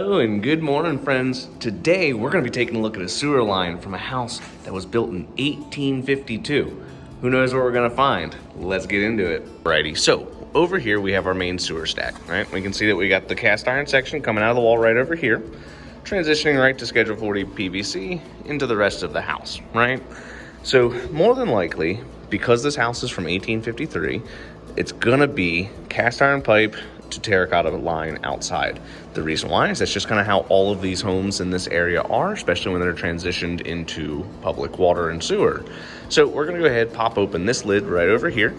Hello and good morning, friends. Today we're going to be taking a look at a sewer line from a house that was built in 1852. Who knows what we're going to find? Let's get into it. Alrighty, so over here we have our main sewer stack, right? We can see that we got the cast iron section coming out of the wall right over here, transitioning right to Schedule 40 PVC into the rest of the house, right? So more than likely, because this house is from 1853, it's gonna be cast iron pipe to terracotta line outside. The reason why is that's just kind of how all of these homes in this area are, especially when they're transitioned into public water and sewer. So we're gonna go ahead, pop open this lid right over here,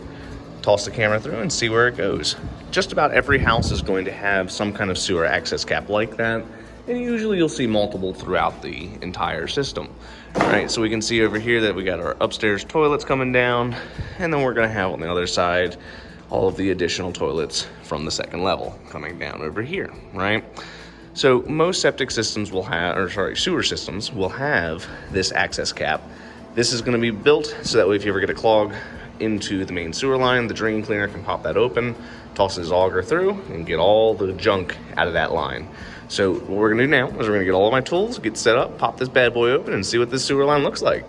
toss the camera through and see where it goes. Just about every house is going to have some kind of sewer access cap like that, and usually you'll see multiple throughout the entire system. All right, so we can see over here that we got our upstairs toilets coming down, and then we're gonna have on the other side all of the additional toilets from the second level coming down over here, right? So most septic systems will have, sewer systems will have this access cap. This is gonna be built so that way if you ever get a clog into the main sewer line, the drain cleaner can pop that open, toss his auger through, and get all the junk out of that line. So what we're gonna do now is we're gonna get all of my tools, get set up, pop this bad boy open, and see what this sewer line looks like.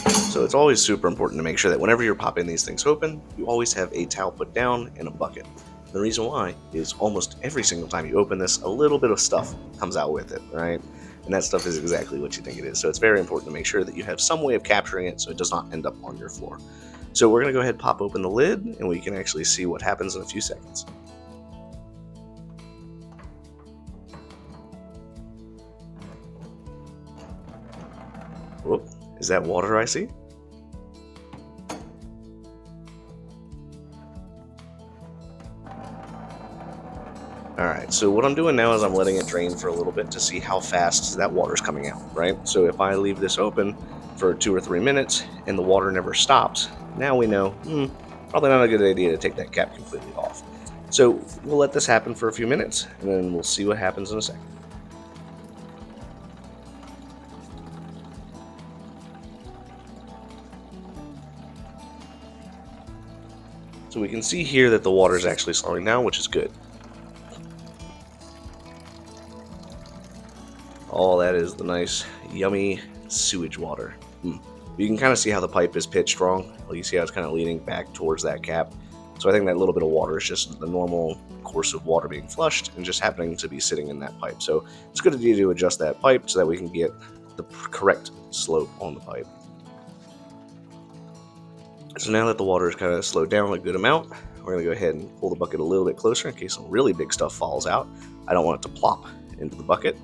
So it's always super important to make sure that whenever you're popping these things open, you always have a towel put down and a bucket. The reason why is almost every single time you open this, a little bit of stuff comes out with it, right? And that stuff is exactly what you think it is. So it's very important to make sure that you have some way of capturing it so it does not end up on your floor. So we're gonna go ahead and pop open the lid and we can actually see what happens in a few seconds. Whoop, is that water I see? Alright, so what I'm doing now is I'm letting it drain for a little bit to see how fast that water's coming out, right? So if I leave this open for 2 or 3 minutes and the water never stops, now we know, probably not a good idea to take that cap completely off. So we'll let this happen for a few minutes and then we'll see what happens in a second. So we can see here that the water is actually slowing down, which is good. Oh, that is the nice, yummy sewage water. You can kind of see how the pipe is pitched wrong. You see how it's kind of leaning back towards that cap. So I think that little bit of water is just the normal course of water being flushed and just happening to be sitting in that pipe. So it's a good idea to adjust that pipe so that we can get the correct slope on the pipe. So now that the water is kind of slowed down a good amount, we're going to go ahead and pull the bucket a little bit closer in case some really big stuff falls out. I don't want it to plop into the bucket.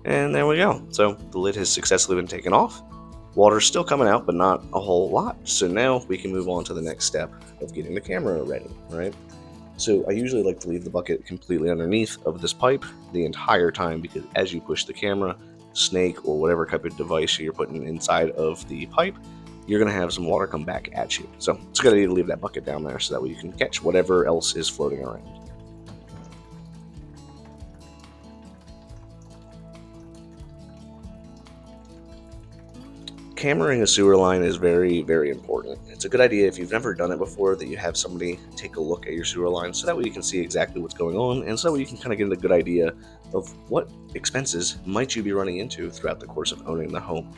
And there we go. So the lid has successfully been taken off. Water's still coming out, but not a whole lot. So now we can move on to the next step of getting the camera ready, right? So I usually like to leave the bucket completely underneath of this pipe the entire time because as you push the camera, snake, or whatever type of device you're putting inside of the pipe, you're going to have some water come back at you. So it's a good idea to leave that bucket down there so that way you can catch whatever else is floating around. Cameraing a sewer line is very, very important. It's a good idea if you've never done it before that you have somebody take a look at your sewer line so that way you can see exactly what's going on and so that way you can kind of get a good idea of what expenses might you be running into throughout the course of owning the home.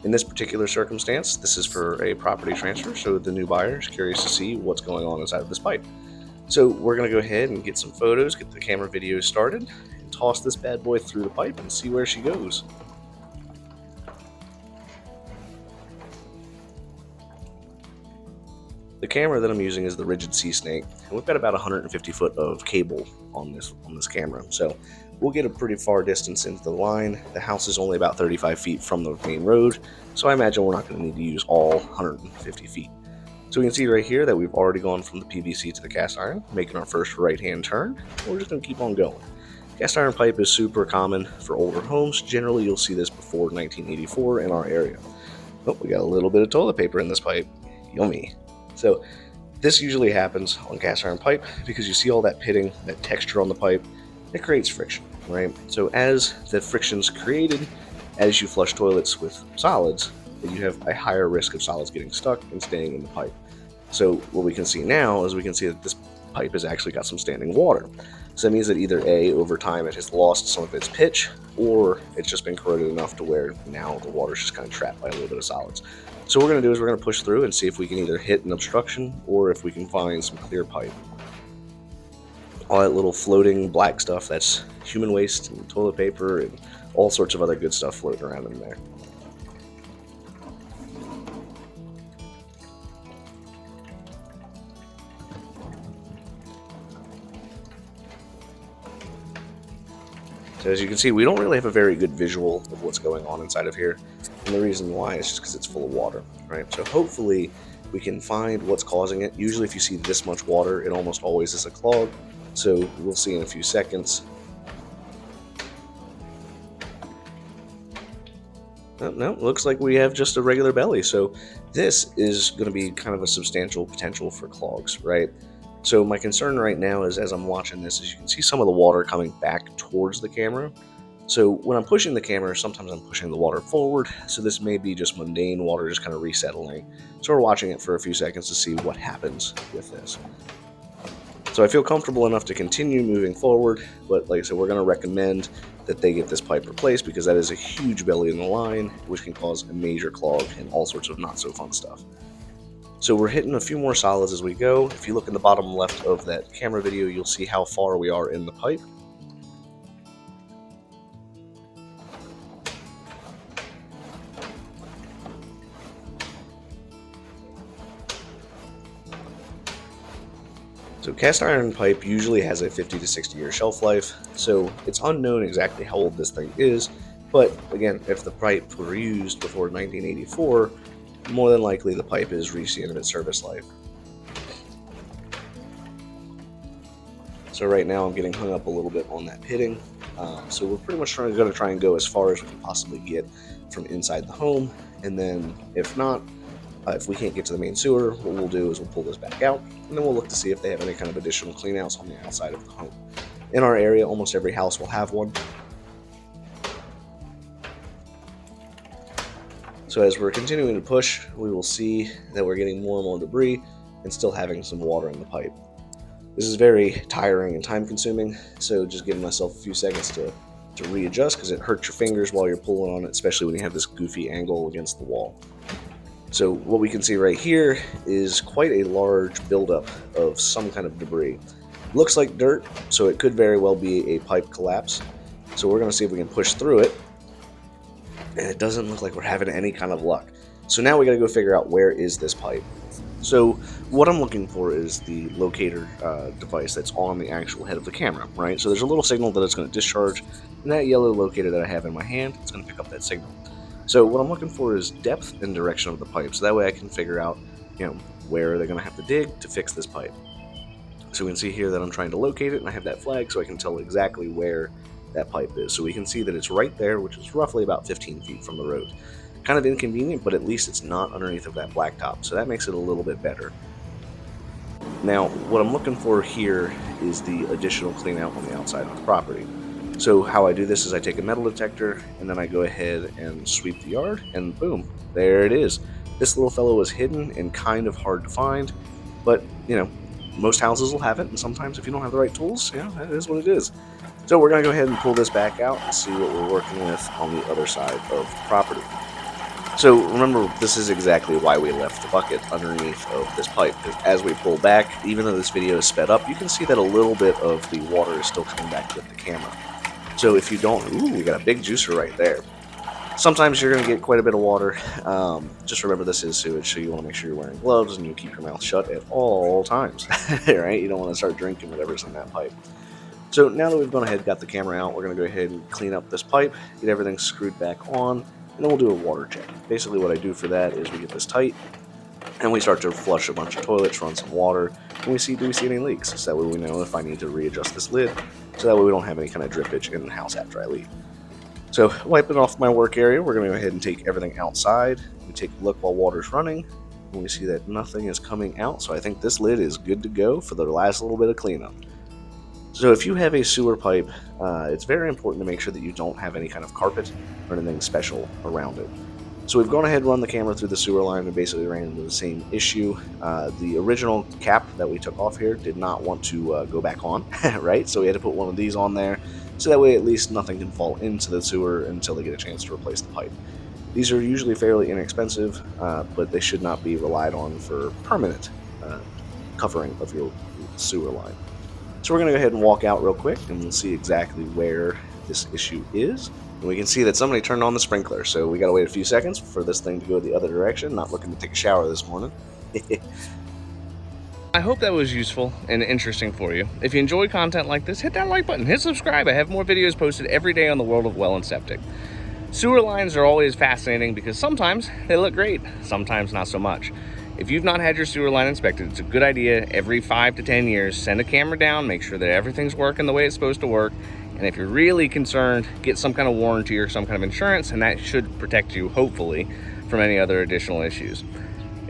In this particular circumstance, this is for a property transfer, so the new buyer is curious to see what's going on inside of this pipe. So we're going to go ahead and get some photos, get the camera video started, and toss this bad boy through the pipe and see where she goes. The camera that I'm using is the rigid sea snake, and we've got about 150 foot of cable on this camera, so we'll get a pretty far distance into the line. The house is only about 35 feet from the main road, so I imagine we're not going to need to use all 150 feet. So we can see right here that we've already gone from the PVC to the cast iron, making our first right-hand turn. We're just going to keep on going. Cast iron pipe is super common for older homes. Generally, you'll see this before 1984 in our area. Oh, we got a little bit of toilet paper in this pipe. Yummy. So this usually happens on cast iron pipe because you see all that pitting, that texture on the pipe, it creates friction, right? So as the friction's created, as you flush toilets with solids, you have a higher risk of solids getting stuck and staying in the pipe. So what we can see now is we can see that this pipe has actually got some standing water. So that means that either A, over time it has lost some of its pitch, or it's just been corroded enough to where now the water's just kind of trapped by a little bit of solids. So what we're going to do is we're going to push through and see if we can either hit an obstruction or if we can find some clear pipe. All that little floating black stuff, that's human waste and toilet paper and all sorts of other good stuff floating around in there. So as you can see, we don't really have a very good visual of what's going on inside of here. And the reason why is just because it's full of water, right? So hopefully we can find what's causing it. Usually if you see this much water, it almost always is a clog. So we'll see in a few seconds. Oh, no, looks like we have just a regular belly. So this is going to be kind of a substantial potential for clogs, right? So my concern right now is, as I'm watching this, is you can see some of the water coming back towards the camera. So when I'm pushing the camera, sometimes I'm pushing the water forward. So this may be just mundane water just kind of resettling. So we're watching it for a few seconds to see what happens with this. So I feel comfortable enough to continue moving forward, but like I said, we're going to recommend that they get this pipe replaced because that is a huge belly in the line, which can cause a major clog and all sorts of not so fun stuff. So we're hitting a few more solids as we go. If you look in the bottom left of that camera video, you'll see how far we are in the pipe. So cast iron pipe usually has a 50 to 60 year shelf life, so it's unknown exactly how old this thing is, but again, if the pipe were used before 1984, more than likely the pipe has reached the end of its service life. So right now I'm getting hung up a little bit on that pitting, so we're pretty much going to try and go as far as we can possibly get from inside the home, and then if not, if we can't get to the main sewer, what we'll do is we'll pull this back out, and then we'll look to see if they have any kind of additional cleanouts on the outside of the home. In our area, almost every house will have one. So as we're continuing to push, we will see that we're getting more and more debris and still having some water in the pipe. This is very tiring and time consuming, so just giving myself a few seconds to readjust because it hurts your fingers while you're pulling on it, especially when you have this goofy angle against the wall. So what we can see right here is quite a large buildup of some kind of debris. Looks like dirt, so it could very well be a pipe collapse. So we're going to see if we can push through it. And it doesn't look like we're having any kind of luck. So now we got to go figure out where is this pipe. So what I'm looking for is the locator device that's on the actual head of the camera, right? So there's a little signal that it's going to discharge, and that yellow locator that I have in my hand, it's going to pick up that signal. So what I'm looking for is depth and direction of the pipe, so that way I can figure out, where they're going to have to dig to fix this pipe. So we can see here that I'm trying to locate it, and I have that flag so I can tell exactly where that pipe is. So we can see that it's right there, which is roughly about 15 feet from the road. Kind of inconvenient, but at least it's not underneath of that blacktop, so that makes it a little bit better. Now, what I'm looking for here is the additional clean out on the outside of the property. So how I do this is I take a metal detector, and then I go ahead and sweep the yard, and boom, there it is. This little fellow is hidden and kind of hard to find, but, most houses will have it, and sometimes if you don't have the right tools, that is what it is. So we're going to go ahead and pull this back out and see what we're working with on the other side of the property. So remember, this is exactly why we left the bucket underneath of this pipe. As we pull back, even though this video is sped up, you can see that a little bit of the water is still coming back with the camera. So if you don't, we got a big juicer right there. Sometimes you're going to get quite a bit of water. Just remember this is sewage, so you want to make sure you're wearing gloves and you keep your mouth shut at all times, right? You don't want to start drinking whatever's in that pipe. So now that we've gone ahead and got the camera out, we're going to go ahead and clean up this pipe, get everything screwed back on, and then we'll do a water check. Basically what I do for that is we get this tight, and we start to flush a bunch of toilets, run some water, and do we see any leaks? So that way we know if I need to readjust this lid, so that way we don't have any kind of drippage in the house after I leave. So wiping off my work area, we're going to go ahead and take everything outside. We take a look while water's running, and we see that nothing is coming out, so I think this lid is good to go for the last little bit of cleanup. So if you have a sewer pipe, it's very important to make sure that you don't have any kind of carpet or anything special around it. So we've gone ahead and run the camera through the sewer line and basically ran into the same issue. The original cap that we took off here did not want to go back on, right? So we had to put one of these on there, so that way at least nothing can fall into the sewer until they get a chance to replace the pipe. These are usually fairly inexpensive, but they should not be relied on for permanent covering of your sewer line. So we're going to go ahead and walk out real quick and see exactly where this issue is. And we can see that somebody turned on the sprinkler, so we got to wait a few seconds for this thing to go the other direction. Not looking to take a shower this morning. I hope that was useful and interesting for you. If you enjoy content like this, hit that like button, hit subscribe. I have more videos posted every day on the world of well and septic. Sewer lines are always fascinating because sometimes they look great, sometimes not so much. If you've not had your sewer line inspected, it's a good idea every 5 to 10 years, send a camera down, make sure that everything's working the way it's supposed to work. And if you're really concerned, get some kind of warranty or some kind of insurance, and that should protect you, hopefully, from any other additional issues.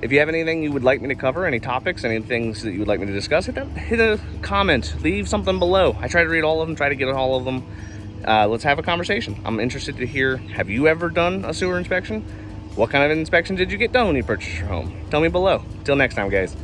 If you have anything you would like me to cover, any topics, any things that you would like me to discuss, hit a comment, leave something below. I try to read all of them, try to get all of them. Let's have a conversation. I'm interested to hear, have you ever done a sewer inspection? What kind of inspection did you get done when you purchased your home? Tell me below. Till next time, guys.